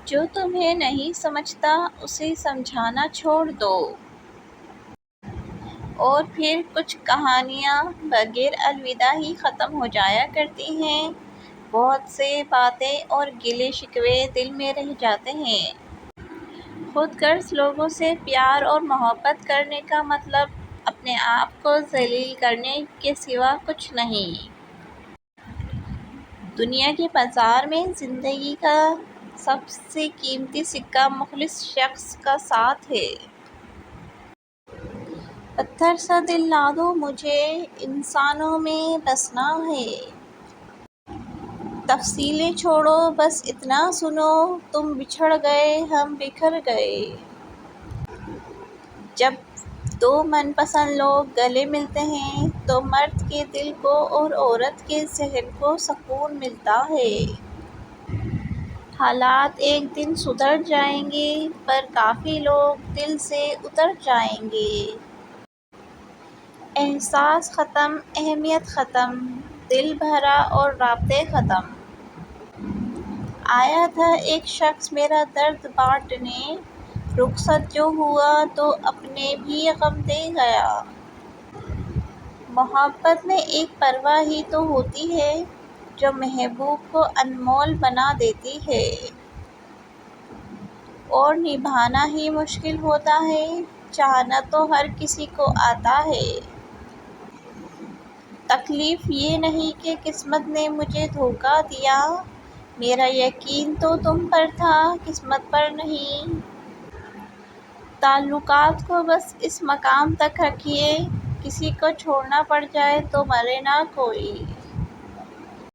جو تمہیں نہیں سمجھتا اسے سمجھانا چھوڑ دو۔ اور پھر کچھ کہانیاں بغیر الوداع ہی ختم ہو جایا کرتی ہیں۔ بہت سے باتیں اور گلے شکوے دل میں رہ جاتے ہیں۔ خود غرض لوگوں سے پیار اور محبت کرنے کا مطلب اپنے آپ کو ذلیل کرنے کے سوا کچھ نہیں۔ دنیا کے بازار میں زندگی کا سب سے قیمتی سکہ مخلص شخص کا ساتھ ہے۔ پتھر سا دل لا دو مجھے، انسانوں میں بسنا ہے۔ تفصیلیں چھوڑو بس اتنا سنو، تم بچھڑ گئے ہم بکھر گئے۔ جب دو من پسند لوگ گلے ملتے ہیں تو مرد کے دل کو اور عورت کے ذہن کو سکون ملتا ہے۔ حالات ایک دن سدھر جائیں گے پر کافی لوگ دل سے اتر جائیں گے۔ احساس ختم، اہمیت ختم، دل بھرا اور رابطے ختم۔ آیا تھا ایک شخص میرا درد بانٹنے، رخصت جو ہوا تو اپنے بھی غم دے گیا۔ محبت میں ایک پرواہ ہی تو ہوتی ہے جو محبوب کو انمول بنا دیتی ہے۔ اور نبھانا ہی مشکل ہوتا ہے، چاہنا تو ہر کسی کو آتا ہے۔ تکلیف یہ نہیں کہ قسمت نے مجھے دھوکا دیا، میرا یقین تو تم پر تھا قسمت پر نہیں۔ تعلقات کو بس اس مقام تک رکھیے، کسی کو چھوڑنا پڑ جائے تو مرے نہ کوئی۔